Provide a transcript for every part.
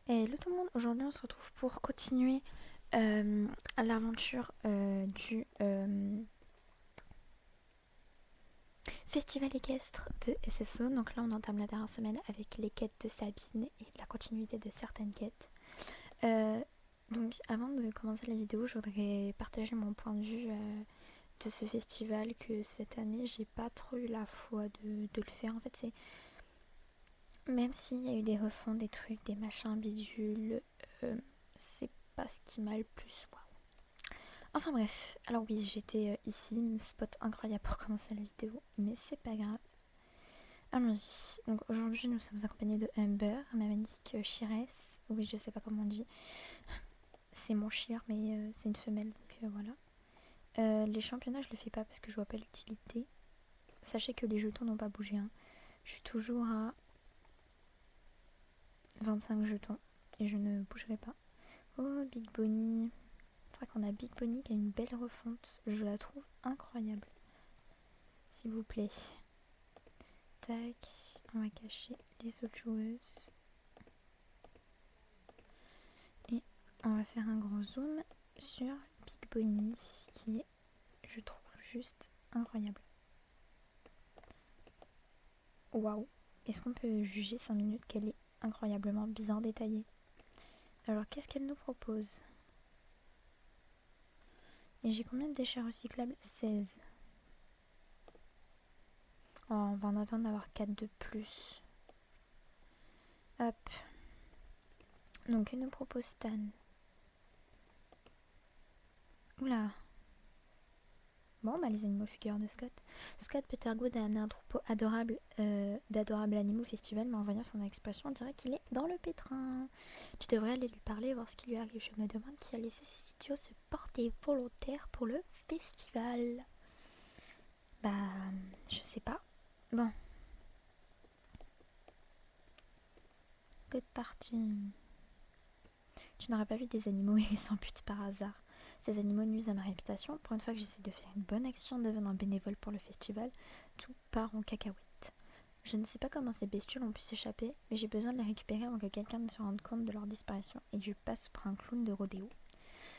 Hello tout le monde, aujourd'hui on se retrouve pour continuer l'aventure du festival équestre de SSO. Donc là on entame la dernière semaine avec les quêtes de Sabine et la continuité de certaines quêtes. Euh, donc avant de commencer la vidéo, je voudrais partager mon point de vue de ce festival, que cette année j'ai pas trop eu la foi de le faire. En fait c'est, même s'il y a eu des refonds, des trucs, des machins bidules, c'est pas ce qui m'a le plus. Enfin bref, alors oui, j'étais ici, spot incroyable pour commencer la vidéo, mais c'est pas grave. Allons-y. Donc aujourd'hui, nous sommes accompagnés de Humber, ma magnifique Shiress. Oui, je sais pas comment on dit. C'est mon Shir, mais c'est une femelle, donc voilà. Les championnats, je le fais pas parce que je vois pas l'utilité. Sachez que les jetons n'ont pas bougé, hein. Je suis toujours à 25 jetons et je ne bougerai pas. Oh, Big Bonnie. C'est vrai qu'on a Big Bonnie qui a une belle refonte. Je la trouve incroyable. S'il vous plaît. Tac, on va cacher les autres joueuses. Et on va faire un gros zoom sur Big Bonnie, qui est, je trouve, juste incroyable. Waouh! Est-ce qu'on peut juger 5 minutes qu'elle est incroyablement bien détaillée? Alors, qu'est-ce qu'elle nous propose? Et j'ai combien de déchets recyclables? 16. Oh, on va en attendre d'avoir 4 de plus. Hop. Donc, elle nous propose Stan. Oula! Bon, bah les animaux figurants de Scott. Scott Buttergood a amené un troupeau adorable d'adorables animaux au festival, mais en voyant son expression, on dirait qu'il est dans le pétrin. Tu devrais aller lui parler et voir ce qui lui arrive. Je me demande qui a laissé ces idiots se porter volontaire pour le festival. Bah, je sais pas. Bon, c'est parti. Tu n'aurais pas vu des animaux et sans but par hasard. Ces animaux nuisent à ma réputation. Pour une fois que j'essaie de faire une bonne action en devenant bénévole pour le festival, tout part en cacahuète. Je ne sais pas comment ces bestioles ont pu s'échapper, mais j'ai besoin de les récupérer avant que quelqu'un ne se rende compte de leur disparition et que je passe pour un clown de rodéo.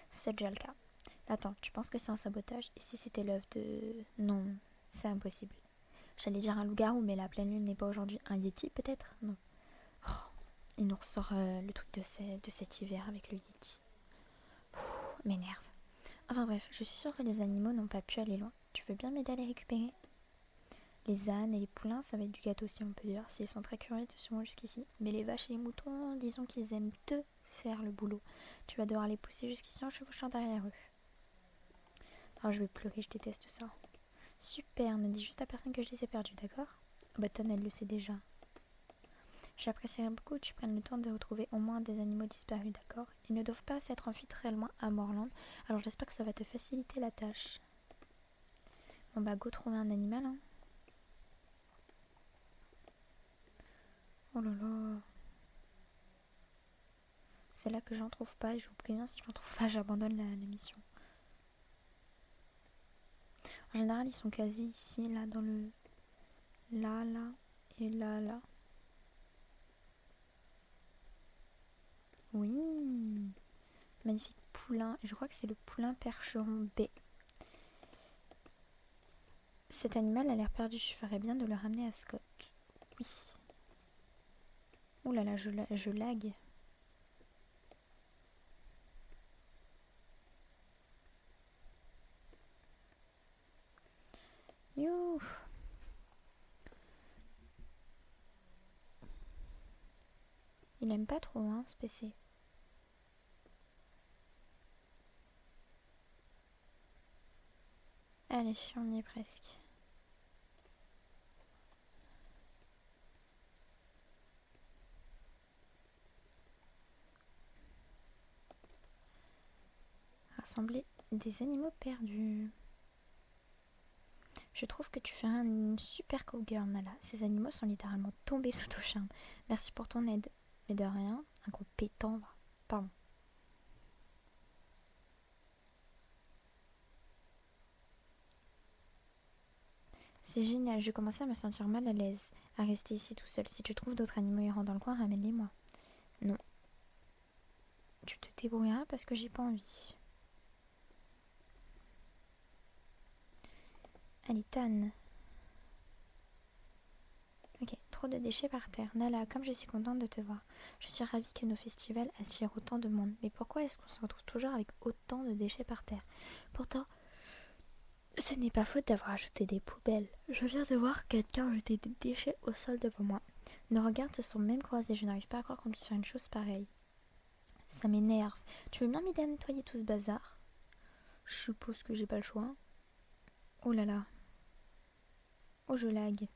C'est déjà le cas. Attends, tu penses que c'est un sabotage? Et si c'était l'œuvre de... Non, c'est impossible. J'allais dire un loup-garou, mais la pleine lune n'est pas aujourd'hui un yeti, peut-être? Non. Oh, il nous ressort le truc de cet hiver avec le yeti. M'énerve. Enfin bref, je suis sûre que les animaux n'ont pas pu aller loin. Tu veux bien m'aider à les récupérer? Les ânes et les poulains, ça va être du gâteau si on peut dire, s'ils sont très curieux de suivre jusqu'ici. Mais les vaches et les moutons, disons qu'ils aiment te faire le boulot. Tu vas devoir les pousser jusqu'ici en chevauchant derrière eux. Oh, je vais pleurer, je déteste ça. Super, ne dis juste à personne que je les ai perdus, d'accord? Button, elle le sait déjà. J'apprécierais beaucoup que tu prennes le temps de retrouver au moins des animaux disparus, d'accord? Ils ne doivent pas s'être enfuis très loin à Moorland, alors j'espère que ça va te faciliter la tâche. Bon bah go trouver un animal, hein. Oh là là. C'est là que j'en trouve pas et je vous préviens, si j'en trouve pas, j'abandonne la mission. En général, ils sont quasi ici, là, dans le... Là, là et là, là. Oui. Magnifique poulain. Je crois que c'est le poulain percheron B. Cet animal a l'air perdu. Je ferais bien de le ramener à Scott. Oui. Ouh là là, je lag. Youh. Il aime pas trop, hein, ce PC. Allez, on y est presque. Rassembler des animaux perdus. Je trouve que tu fais une super cowgirl, Nala. Ces animaux sont littéralement tombés sous ton charme. Merci pour ton aide. Mais de rien, un gros pétant va. Pardon. C'est génial, je commençais à me sentir mal à l'aise à rester ici tout seul. Si tu trouves d'autres animaux errants dans le coin, ramène-les-moi. Non. débrouilleras parce que j'ai pas envie. Allez, Tan. Ok, trop de déchets par terre. Nala, comme je suis contente de te voir. Je suis ravie que nos festivals attirent autant de monde. Mais pourquoi est-ce qu'on se retrouve toujours avec autant de déchets par terre? Pourtant, ce n'est pas faute d'avoir ajouté des poubelles. Je viens de voir quelqu'un jeter des déchets au sol devant moi. Nos regards se sont même croisés. Je n'arrive pas à croire qu'on puisse faire une chose pareille. Ça m'énerve. Tu veux bien m'aider à nettoyer tout ce bazar? Je suppose que j'ai pas le choix. Oh là là. Oh, je lag.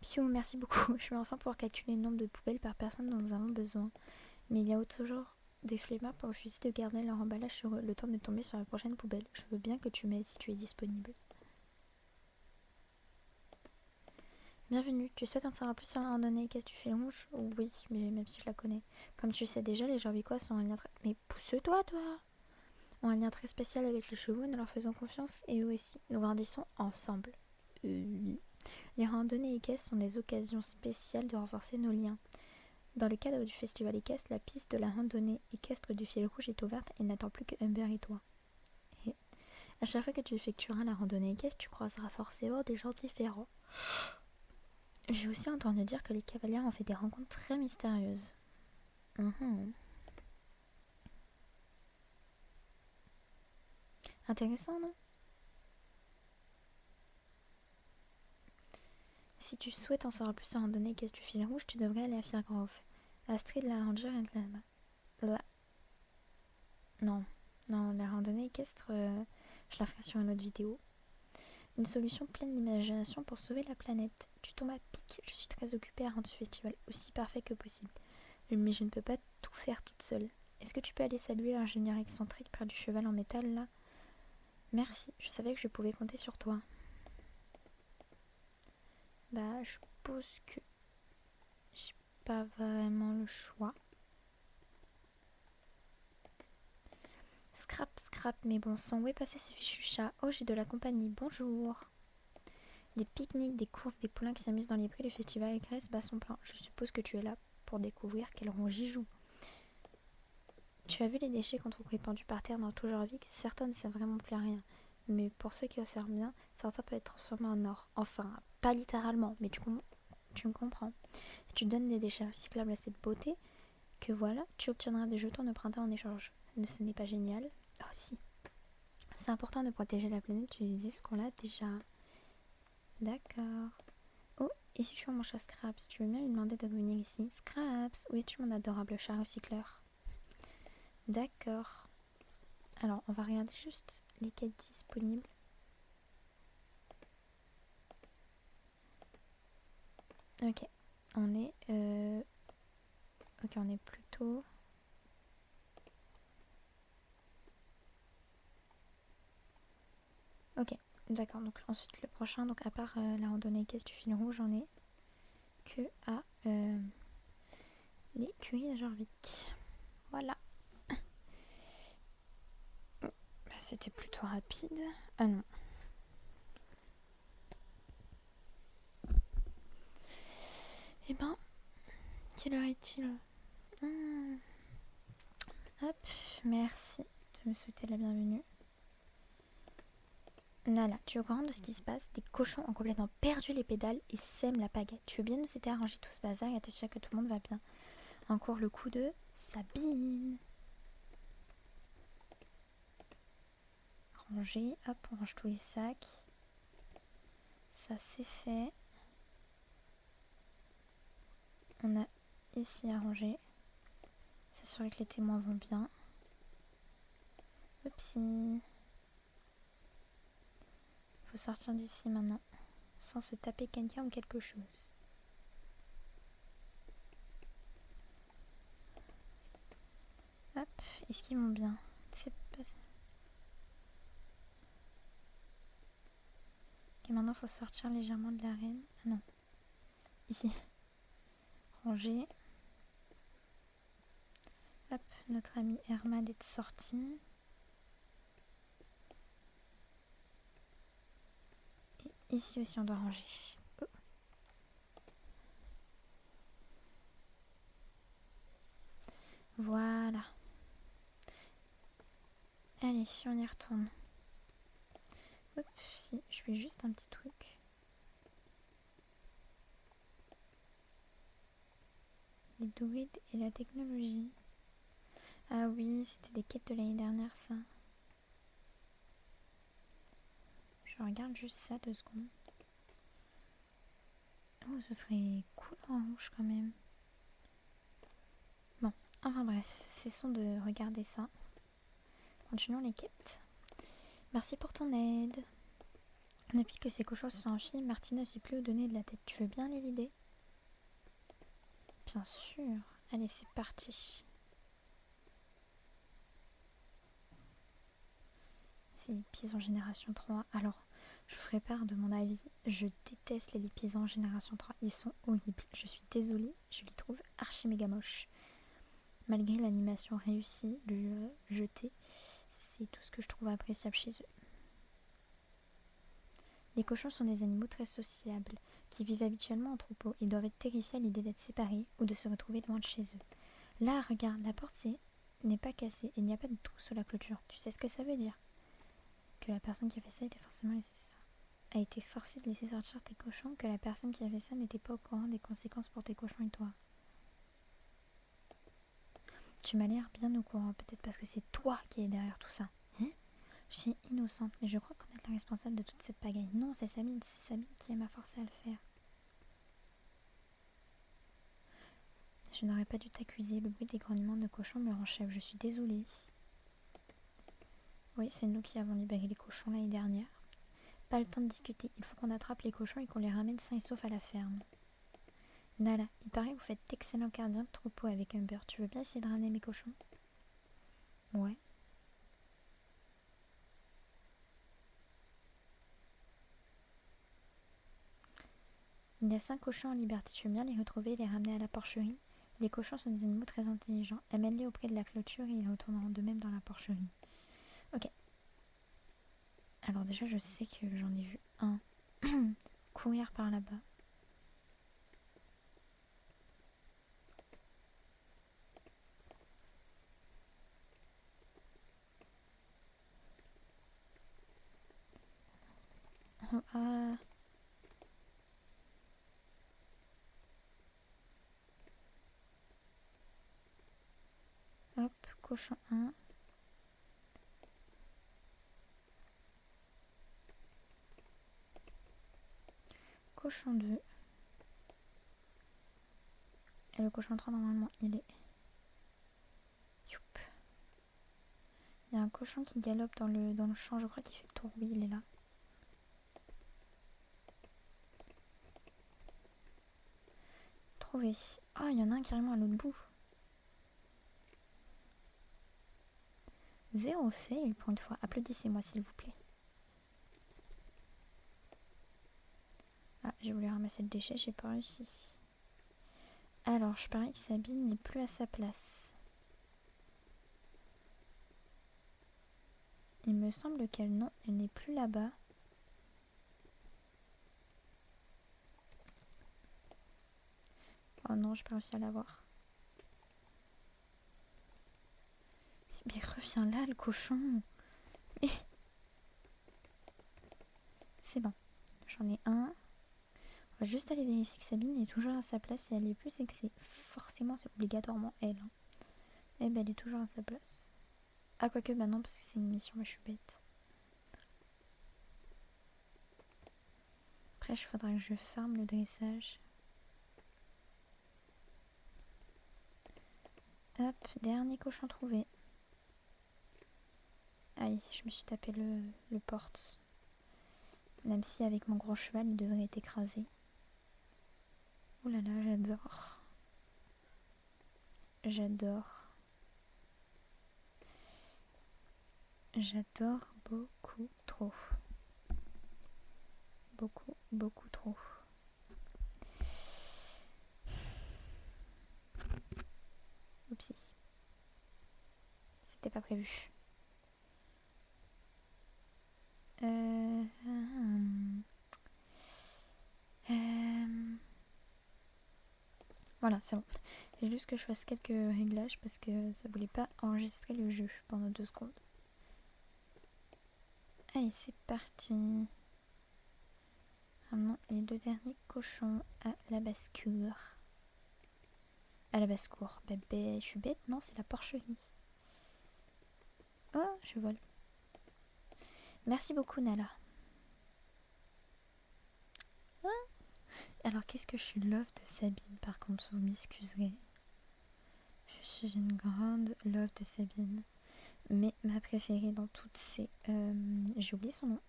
Piou, merci beaucoup. Je vais enfin pouvoir calculer le nombre de poubelles par personne dont nous avons besoin. Mais il y a toujours des flemmards pour refuser de garder leur emballage sur eux, le temps de tomber sur la prochaine poubelle. Je veux bien que tu m'aides si tu es disponible. Bienvenue, tu souhaites en savoir plus sur la randonnée Qu'est-ce que tu fais rouge? Oui, mais même si je la connais. Comme tu le sais déjà, les Jorvicois sont un lien très... Mais pousse-toi, toi! Ont un lien très spécial avec les chevaux, nous leur faisons confiance et eux aussi. Nous grandissons ensemble. Oui. Les randonnées équestres sont des occasions spéciales de renforcer nos liens. Dans le cadre du festival équestre, la piste de la randonnée équestre du fil rouge est ouverte et n'attend plus que Humber et toi. Et à chaque fois que tu effectueras la randonnée équestre, tu croiseras forcément des gens différents. J'ai aussi entendu dire que les cavaliers ont fait des rencontres très mystérieuses. Intéressant, non? Si tu souhaites en savoir plus sur la randonnée équestre du fil rouge, tu devrais aller à Firgrove. Astrid, la ranger, est là-bas. Non, la randonnée équestre, je la ferai sur une autre vidéo. Une solution pleine d'imagination pour sauver la planète. Tu tombes à pic, je suis très occupée à rendre ce festival aussi parfait que possible. Mais je ne peux pas tout faire toute seule. Est-ce que tu peux aller saluer l'ingénieur excentrique près du cheval en métal là? Merci, je savais que je pouvais compter sur toi. Bah, je suppose que j'ai pas vraiment le choix. Scrap, mais bon sang, où est passé ce fichu chat? Oh, j'ai de la compagnie, bonjour. Des pique-niques, des courses, des poulains qui s'amusent dans les prés, le festival Grèce bat son plein. Je suppose que tu es là pour découvrir quel rond j'y joue. Tu as vu les déchets qu'on trouve répandus par terre dans tout Jorvik? Certains ne servent vraiment plus à rien. Mais pour ceux qui observent bien, certains peuvent être transformés en or. Enfin, pas littéralement, mais tu me comprends. Si tu donnes des déchets recyclables à cette beauté, que voilà, tu obtiendras des jetons de printemps en échange. Ce n'est pas génial? Oh si. C'est important de protéger la planète, tu disais ce qu'on l'a déjà. D'accord. Oh, et si tu vois mon chat Scraps, tu veux bien lui demander de venir ici? Scraps, où es-tu mon adorable chat recycleur? D'accord. Alors, on va regarder juste les quêtes disponibles. Ok, on est... Ok, on est plutôt... Ok, d'accord, donc ensuite le prochain, donc à part la randonnée caisse du fil rouge, j'en ai que à l'écurie de Jorvik. Voilà. C'était plutôt rapide. Ah non. Eh ben, quelle heure est-il? Hop, merci de me souhaiter la bienvenue. Nala, tu es au courant de ce qui se passe? Des cochons ont complètement perdu les pédales et sèment la pagaie. Tu veux bien nous aider à ranger tout ce bazar et à t'assurer que tout le monde va bien? Encore le coup de Sabine. Ranger, hop, on range tous les sacs. Ça c'est fait. On a ici à ranger. S'assurer que les témoins vont bien. Oupsie. Faut sortir d'ici maintenant. Sans se taper quelqu'un ou quelque chose. Hop, est-ce qu'ils vont bien? C'est pas ça. Ok, maintenant faut sortir légèrement de l'arène. Ah non. Ici. Ranger. Hop, notre ami Hermad est sorti. Et ici aussi on doit ranger. Oh. Voilà. Allez, on y retourne. Oups, si, je fais juste un petit truc. Les druides et la technologie. Ah oui, c'était des quêtes de l'année dernière, ça. Je regarde juste ça 2 secondes. Oh, ce serait cool en rouge quand même. Bon, enfin bref, cessons de regarder ça. Continuons les quêtes. Merci pour ton aide. Depuis que ces cochons se sont enfuis, Martine ne sait plus où donner de la tête. Tu veux bien les l'idée? Bien sûr. Allez, c'est parti. C'est les pisons génération 3. Alors, je vous ferai part de mon avis. Je déteste les pisons génération 3. Ils sont horribles. Je suis désolée, je les trouve archi méga moches. Malgré l'animation réussie, le jeté, c'est tout ce que je trouve appréciable chez eux. Les cochons sont des animaux très sociables, qui vivent habituellement en troupeau. Ils doivent être terrifiés à l'idée d'être séparés ou de se retrouver loin de chez eux. Là, regarde, la porte n'est pas cassée et il n'y a pas de trou sur la clôture. Tu sais ce que ça veut dire? Que la personne qui a fait ça a été forcée de laisser sortir tes cochons, que la personne qui a fait ça n'était pas au courant des conséquences pour tes cochons et toi. Tu m'as l'air bien au courant, peut-être parce que c'est toi qui es derrière tout ça. Hein? Je suis innocente, mais je crois connaître la responsable de toute cette pagaille. Non, c'est Sabine qui m'a forcé à le faire. Je n'aurais pas dû t'accuser, le bruit des grognements de cochons me rend chèvre, je suis désolée. Oui, c'est nous qui avons libéré les cochons l'année dernière. Pas le temps de discuter, il faut qu'on attrape les cochons et qu'on les ramène sains et saufs à la ferme. Nala, il paraît que vous faites d'excellents gardiens de troupeau avec Humber. Tu veux bien essayer de ramener mes cochons? Ouais. Il y a 5 cochons en liberté. Tu veux bien les retrouver et les ramener à la porcherie? Les cochons sont des animaux très intelligents. Amène-les auprès de la clôture et ils retourneront de même dans la porcherie. Ok. Alors déjà, je sais que j'en ai vu un courir par là-bas. Ah. Hop, cochon 1. Cochon 2. Et le cochon 3, normalement, il est... Youp. Il y a un cochon qui galope dans le champ. Je crois qu'il fait le tour. Oui, il est là. Trouvé. Ah, il y en a un carrément à l'autre bout. 0 fail pour une fois. Applaudissez-moi, s'il vous plaît. Ah, j'ai voulu ramasser le déchet, j'ai pas réussi. Alors, je parie que Sabine n'est plus à sa place. Il me semble qu'elle, non, elle n'est plus là-bas. Oh non, j'ai pas réussi à la voir. Mais reviens là, le cochon. Mais... C'est bon. J'en ai un. On va juste aller vérifier que Sabine est toujours à sa place. Si elle est plus, c'est que c'est forcément, c'est obligatoirement elle. Hein. Eh ben, elle est toujours à sa place. Ah, quoique, bah non, parce que c'est une mission, mais je suis bête. Après, il faudra que je farme le dressage. Hop, dernier cochon trouvé. Aïe, je me suis tapé le porte. Même si avec mon gros cheval, il devrait être écrasé. Oh là là, j'adore. J'adore. J'adore beaucoup trop. Beaucoup, beaucoup trop. Oupsie. C'était pas prévu. Euh... Voilà, c'est bon. Fallait juste que je fasse quelques réglages parce que ça voulait pas enregistrer le jeu pendant 2 secondes. Allez, c'est parti. Ramenons les 2 derniers cochons à la basse-cour. À la basse-cour. Bah, je suis bête, non, c'est la porcherie. Oh, je vole. Merci beaucoup, Nala. Ah. Alors, qu'est-ce que je suis love de Sabine, par contre, vous m'excuserez. Je suis une grande love de Sabine. Mais ma préférée dans toutes ces... j'ai oublié son nom.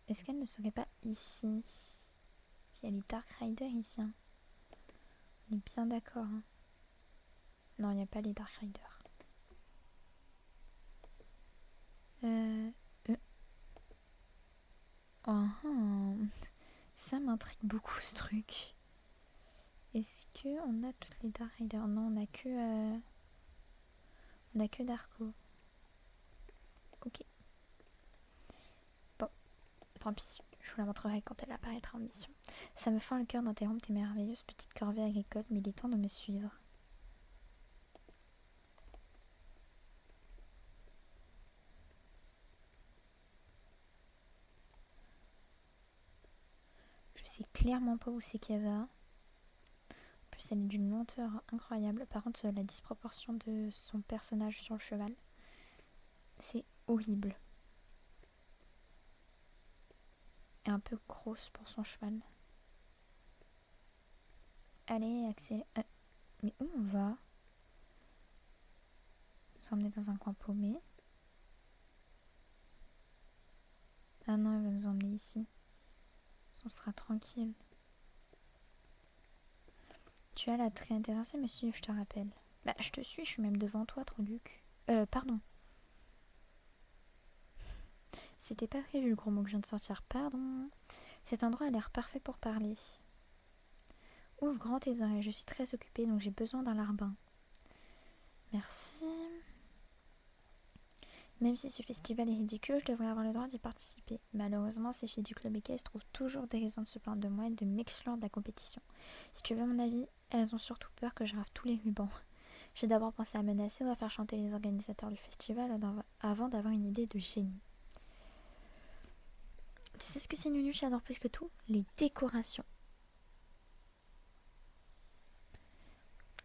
Est-ce qu'elle ne serait pas ici? Il y a les Dark Riders ici. Hein. On est bien d'accord. Hein. Non, il n'y a pas les Dark Riders. Ça m'intrigue beaucoup ce truc. Est-ce qu'on a toutes les Dark Riders? Non, on a que Darko. Ok. Bon, tant pis. Je vous la montrerai quand elle apparaîtra en mission. Ça me fend le cœur d'interrompre tes merveilleuses petites corvées agricoles, mais il est temps de me suivre. Je sais clairement pas où c'est qu'elle va. En plus, elle est d'une lenteur incroyable. Par contre, la disproportion de son personnage sur le cheval, c'est horrible. Et un peu grosse pour son cheval. Allez, accélère. Mais où on va? On va nous emmener dans un coin paumé. Ah non, elle va nous emmener ici. On sera tranquille. Tu as la très intéressée à me suivre, je te rappelle. Bah, je te suis, je suis même devant toi, Troluc. Pardon. C'était pas prévu le gros mot que je viens de sortir, pardon. Cet endroit a l'air parfait pour parler. Ouvre grand tes oreilles, je suis très occupée donc j'ai besoin d'un larbin. Merci. Même si ce festival est ridicule, je devrais avoir le droit d'y participer. Malheureusement, ces filles du club équestre trouvent toujours des raisons de se plaindre de moi et de m'exclure de la compétition. Si tu veux mon avis, elles ont surtout peur que je rave tous les rubans. J'ai d'abord pensé à menacer ou à faire chanter les organisateurs du festival avant d'avoir une idée de génie. Tu sais ce que c'est Nunu, j'adore plus que tout? Les décorations.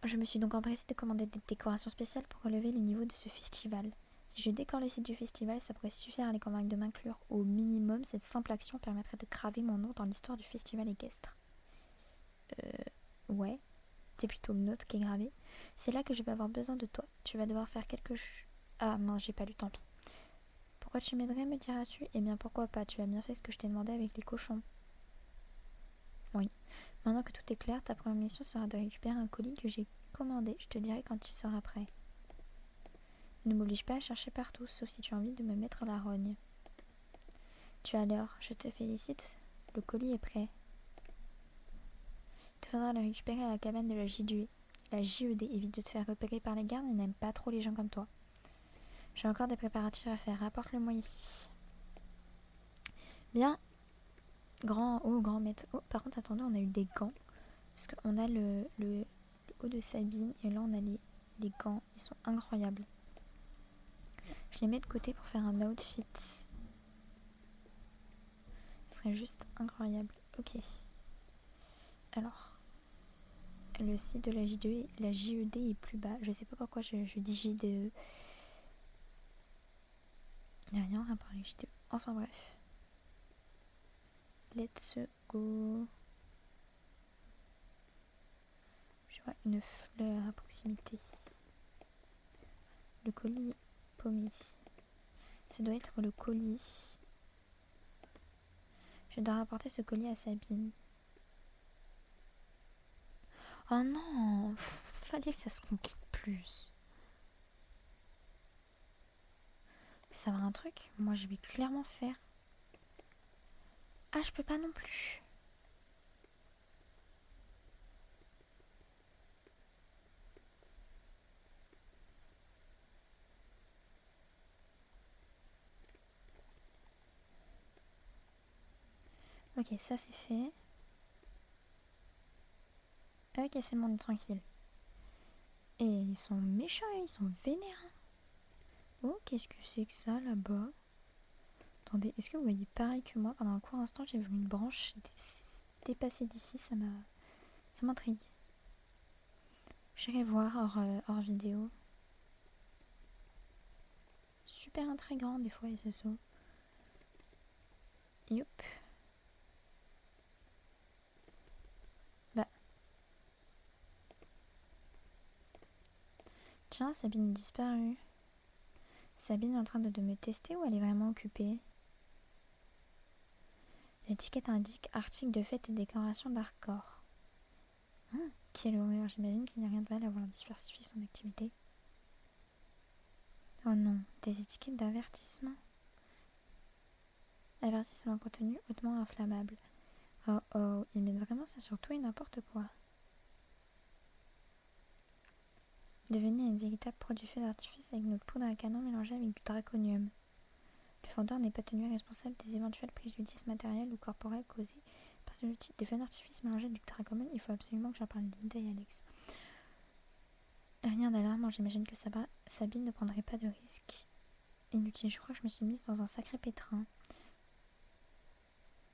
Je me suis donc empressée de commander des décorations spéciales pour relever le niveau de ce festival. Si je décore le site du festival, ça pourrait suffire à les convaincre de m'inclure. Au minimum, cette simple action permettrait de graver mon nom dans l'histoire du festival équestre. Ouais, c'est plutôt le nôtre qui est gravé. C'est là que je vais avoir besoin de toi. Tu vas devoir faire quelque chose. Ah mince, j'ai pas lu, tant pis. Pourquoi tu m'aiderais, me diras-tu? Eh bien pourquoi pas, tu as bien fait ce que je t'ai demandé avec les cochons. Oui. Maintenant que tout est clair, ta première mission sera de récupérer un colis que j'ai commandé. Je te dirai quand il sera prêt. Ne m'oblige pas à chercher partout, sauf si tu as envie de me mettre la rogne. Tu as l'heure, je te félicite. Le colis est prêt. Il te faudra le récupérer à la cabane de la JED. La JED évite de te faire repérer par les gardes et n'aime pas trop les gens comme toi. J'ai encore des préparatifs à faire, rapporte-le-moi ici. Bien. Grand maître. Oh, par contre, attendez, on a eu des gants. Parce qu'on a le haut de Sabine et là on a les gants. Ils sont incroyables. Je les mets de côté pour faire un outfit. Ce serait juste incroyable. Ok. Alors. Le site de la JED est plus bas. Je sais pas pourquoi je dis JDE. Il n'y a rien à rapport avec JDE. Enfin bref. Let's go. Je vois une fleur à proximité. Le colis paumé. Ça doit être le colis. Je dois rapporter ce colis à Sabine. Oh non, fallait que ça se complique plus. Ça va un truc? Moi je vais clairement faire. Ah, je peux pas non plus. Ok, ça c'est fait. Ok, c'est bon, on est tranquille. Et ils sont méchants, ils sont vénères. Oh, qu'est-ce que c'est que ça là-bas? Attendez, est-ce que vous voyez pareil que moi? Pendant un court instant, j'ai vu une branche dépasser d'ici, ça m'intrigue. J'irai voir hors vidéo. Super intriguant des fois, SSO. Youp. Bah. Tiens, Sabine est disparue. Sabine est en train de me tester ou elle est vraiment occupée? L'étiquette indique article de fête et décoration d'Arcor. Quelle horreur, j'imagine qu'il n'y a rien de mal à vouloir diversifier son activité. Oh non, des étiquettes d'avertissement. Avertissement contenu hautement inflammable. Oh oh, ils mettent vraiment ça sur tout et n'importe quoi. Devenez un véritable produit fait d'artifice avec notre poudre à canon mélangée avec du draconium. Le vendeur n'est pas tenu responsable des éventuels préjudices matériels ou corporels causés par ce type de feu d'artifice mélangé avec du draconium. Il faut absolument que j'en parle à Linda et Alex. Rien d'alarmant, j'imagine que Sabine ne prendrait pas de risques inutiles. Je crois que je me suis mise dans un sacré pétrin.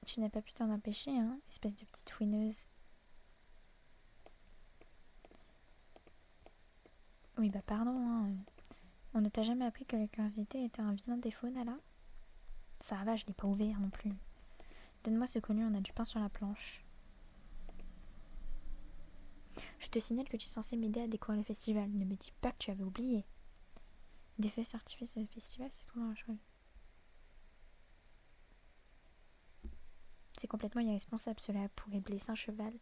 Tu n'as pas pu t'en empêcher, hein, espèce de petite fouineuse. Oui, bah pardon, hein. On ne t'a jamais appris que la curiosité était un vilain défaut, Nala? Ça va, je l'ai pas ouvert non plus. Donne-moi ce connu, on a du pain sur la planche. Je te signale que tu es censé m'aider à décorer le festival. Ne me dis pas que tu avais oublié. Des feux d'artifice de festival, c'est trop dangereux. C'est complètement irresponsable, cela pourrait blesser un cheval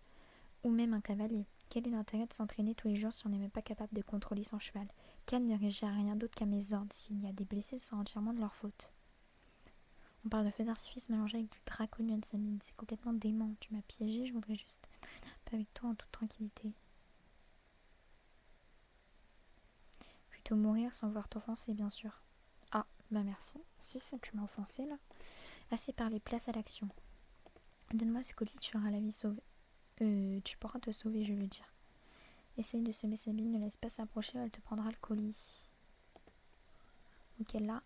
ou même un cavalier. Quel est l'intérêt de s'entraîner tous les jours si on n'est même pas capable de contrôler son cheval? Cal ne réagit à rien d'autre qu'à mes ordres. S'il y a des blessés, ce sera entièrement de leur faute. On parle de feu d'artifice mélangé avec du draconium, Samine. C'est complètement dément. Tu m'as piégé, je voudrais juste être un peu avec toi en toute tranquillité. Plutôt mourir sans vouloir t'offenser, bien sûr. Ah, bah merci. Si ça, tu m'as offensé là. Assez parlé, place à l'action. Donne-moi ce colis, tu auras la vie sauvée. Tu pourras te sauver, je veux dire. Essaye de semer Sabine, ne laisse pas s'approcher, elle te prendra le colis. Ok, là.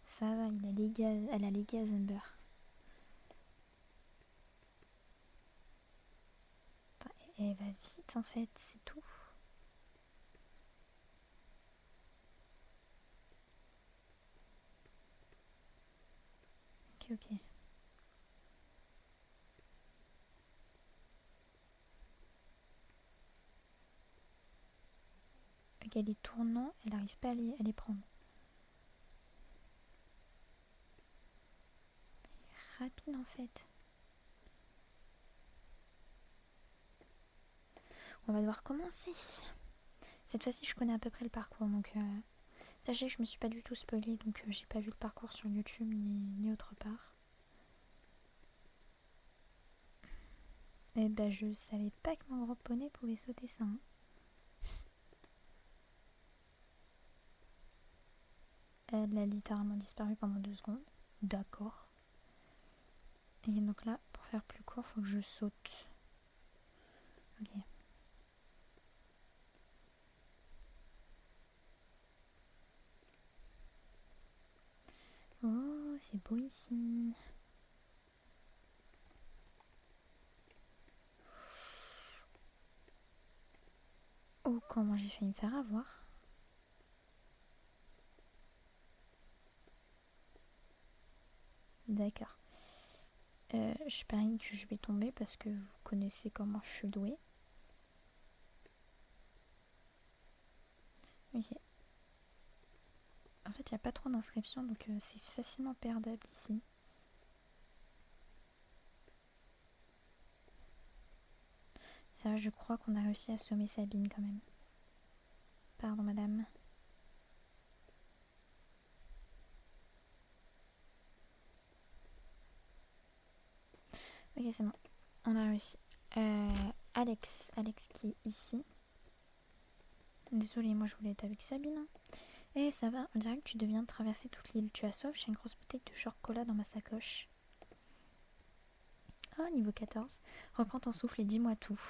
Ça va, elle a les gaz, Amber. Elle va vite en fait, c'est tout. Ok, ok. Ok, les tournants, elle n'arrive pas à les prendre. Rapide en fait. On va devoir commencer. Cette fois-ci, je connais à peu près le parcours, donc sachez que je me suis pas du tout spoilée, donc j'ai pas vu le parcours sur YouTube ni autre part. Et bah je savais pas que mon gros poney pouvait sauter ça. Hein. Elle a littéralement disparu pendant 2 secondes. D'accord. Et donc là, pour faire plus court, faut que je saute. Ok. Oh, c'est beau ici. Oh, comment j'ai failli me faire avoir. D'accord. Je parie que je vais tomber parce que vous connaissez comment je suis douée. Ok. En fait, il n'y a pas trop d'inscriptions, donc c'est facilement perdable ici. Ça va, je crois qu'on a réussi à sommer Sabine quand même. Pardon, madame. Ok, c'est bon. On a réussi. Alex qui est ici. Désolée, moi je voulais être avec Sabine. Eh, ça va, on dirait que tu deviens de traverser toute l'île. Tu as soif, j'ai une grosse bouteille de chocolat dans ma sacoche. Ah, niveau 14. Reprends ton souffle et dis-moi tout.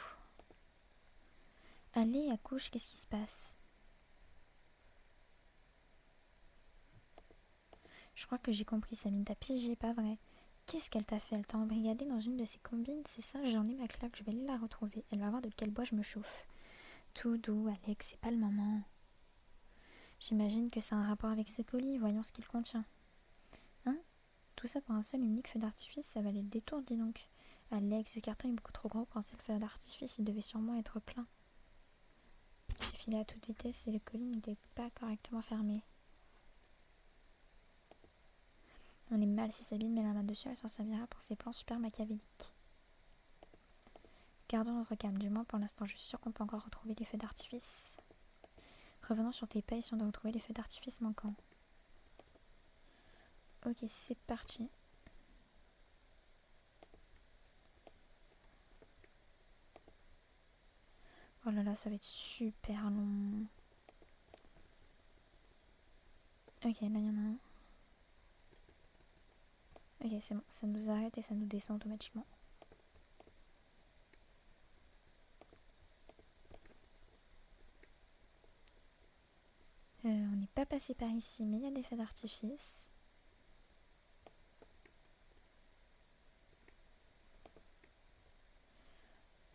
Allez, accouche, qu'est-ce qui se passe? Je crois que j'ai compris, Sabine t'a piégé, pas vrai? Qu'est-ce qu'elle t'a fait? Elle t'a embrigadé dans une de ses combines, c'est ça? J'en ai ma claque, je vais aller la retrouver. Elle va voir de quel bois je me chauffe. Tout doux, Alex, c'est pas le moment. J'imagine que c'est un rapport avec ce colis, voyons ce qu'il contient. Hein? Tout ça pour un seul unique feu d'artifice, ça valait le détour, dis donc. Alex, ce carton est beaucoup trop gros pour un seul feu d'artifice, il devait sûrement être plein. J'ai filé à toute vitesse et le colis n'était pas correctement fermé. On est mal, si Sabine met la main dessus, elle s'en servira pour ses plans super machiavéliques. Gardons notre calme, du moins pour l'instant, je suis sûre qu'on peut encore retrouver les feux d'artifice. Revenons sur tes pas et si on doit retrouver les feux d'artifice manquants. Ok, c'est parti. Oh là là, ça va être super long. Ok, là il y en a un. Ok, c'est bon, ça nous arrête et ça nous descend automatiquement. On n'est pas passé par ici, mais il y a des feux d'artifice.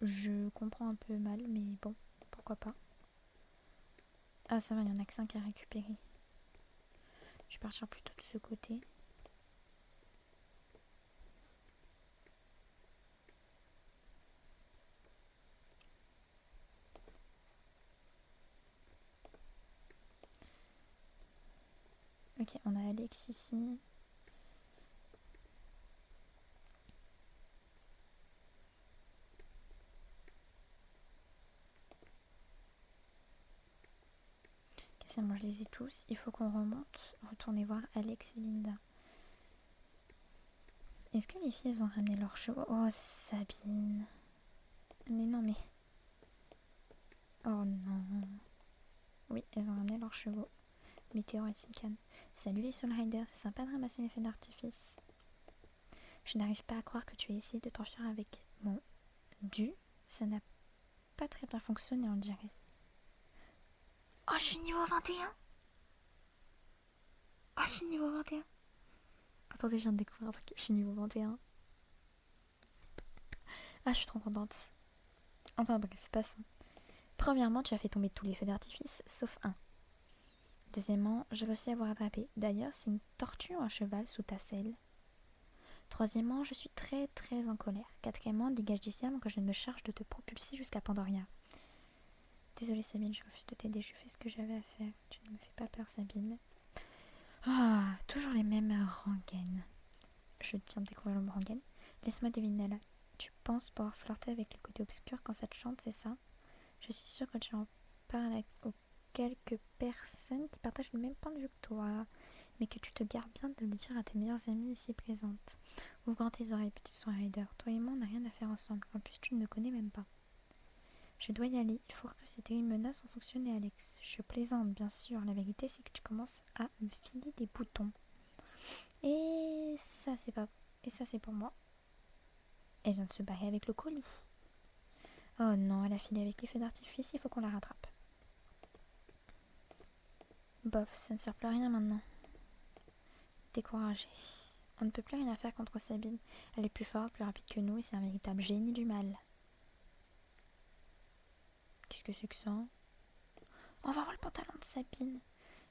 Je comprends un peu mal, mais bon, pourquoi pas. Ah, ça va, il n'y en a que 5 à récupérer. Je vais partir plutôt de ce côté. Ok, on a Alex ici. Ok, c'est bon, je les ai tous. Il faut qu'on remonte, retourner voir Alex et Linda. Est-ce que les filles, elles ont ramené leurs chevaux? Oh, Sabine. Mais non, mais... Oh non. Oui, elles ont ramené leurs chevaux. Météo et Tinkan. Salut les Soul Riders, c'est sympa de ramasser les feux d'artifice. Je n'arrive pas à croire que tu aies essayé de t'enfuir avec mon dû. Ça n'a pas très bien fonctionné, on dirait. Oh, je suis niveau 21. Oh, je suis niveau 21. Attendez, je viens de découvrir un truc. Je suis niveau 21. Ah, je suis trop contente. Enfin bref, passons. Premièrement, tu as fait tomber tous les feux d'artifice, sauf un. Deuxièmement, j'ai réussi à vous rattraper. D'ailleurs, c'est une tortue ou un cheval sous ta selle. Troisièmement, je suis très très en colère. Quatrièmement, dégage d'ici avant que je ne me charge de te propulser jusqu'à Pandoria. Désolée Sabine, je refuse de t'aider, je fais ce que j'avais à faire. Tu ne me fais pas peur Sabine. Ah, toujours les mêmes rengaines. Je viens de découvrir le mot rengaine. Laisse-moi deviner là. Tu penses pouvoir flirter avec le côté obscur quand ça te chante, c'est ça? Je suis sûre que tu en parles aux quelques personnes qui partagent le même point de vue que toi, mais que tu te gardes bien de le dire à tes meilleures amies ici présentes. Ouvre grand tes oreilles, petit soin rider. Toi et moi, on n'a rien à faire ensemble. En plus, tu ne me connais même pas. Je dois y aller. Il faut que ces terribles menaces ont fonctionné, Alex. Je plaisante, bien sûr. La vérité, c'est que tu commences à me filer des boutons. Et ça, c'est pas... Et ça, c'est pour moi. Elle vient de se barrer avec le colis. Oh non, elle a filé avec les feux d'artifice. Il faut qu'on la rattrape. Bof, ça ne sert plus à rien maintenant. Découragée. On ne peut plus rien faire contre Sabine. Elle est plus forte, plus rapide que nous et c'est un véritable génie du mal. Qu'est-ce que c'est que ça? On va voir le pantalon de Sabine.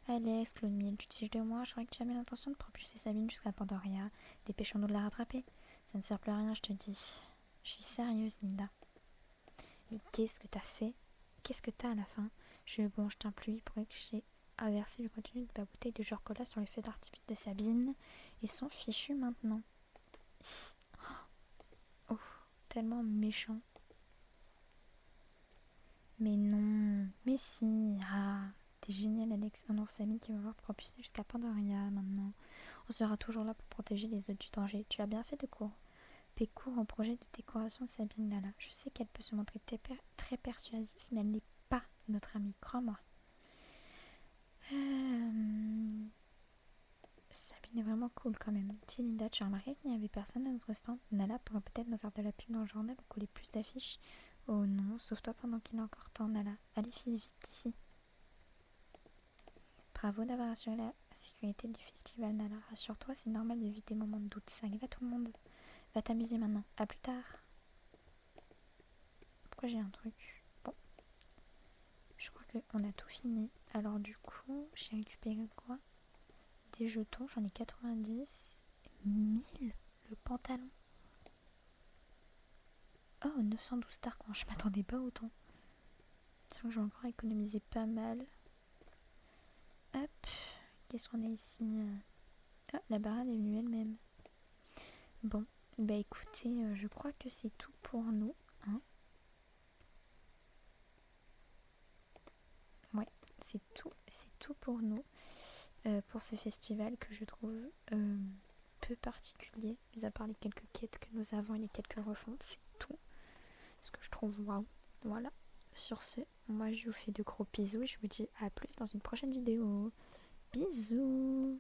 Alex, Claude Mille, tu te fiches de moi? Je croyais que tu avais l'intention de propulser Sabine jusqu'à Pandoria. Dépêchons-nous de la rattraper. Ça ne sert plus à rien, je te dis. Je suis sérieuse, Linda. Mais qu'est-ce que t'as fait? Qu'est-ce que t'as à la fin? Bon, je tiens plus, il pourrait que j'ai versé le contenu de ma bouteille de chocolat sur les feux d'artifice de Sabine. Ils sont fichus maintenant. Oh, tellement méchant. Mais non, mais si, ah, t'es génial Alex. Un ours ami qui va voir te propulser jusqu'à Pandoria maintenant. On sera toujours là pour protéger les autres du danger. Tu as bien fait de cours au projet de décoration de Sabine Lala. Je sais qu'elle peut se montrer très persuasive, mais elle n'est pas notre amie, crois-moi. Sabine est vraiment cool quand même. Dis Linda, tu as remarqué qu'il n'y avait personne à notre stand? Nala pourrait peut-être nous faire de la pub dans le journal ou coller plus d'affiches. Oh non, sauve-toi pendant qu'il est encore temps, Nala. Allez, file vite d'ici. Bravo d'avoir assuré la sécurité du festival, Nala. Rassure-toi, c'est normal de vivre des moments de doute. Ça arrive à tout le monde. Va t'amuser maintenant. À plus tard. Pourquoi j'ai un truc? Bon, je crois qu'on a tout fini. Alors du coup, j'ai récupéré quoi? Des jetons, j'en ai 90. 1000 le pantalon. Oh, 912 stars, quand je m'attendais pas autant. Sachant que j'ai encore économisé pas mal. Hop, qu'est-ce qu'on a ici? Ah, la barade est venue elle-même. Bon, bah écoutez, je crois que c'est tout pour nous. Hein. Ouais, c'est tout pour nous. Pour ce festival que je trouve peu particulier, mis à part les quelques quêtes que nous avons et les quelques refontes, c'est tout. Ce que je trouve waouh. Voilà. Sur ce, moi je vous fais de gros bisous et je vous dis à plus dans une prochaine vidéo. Bisous.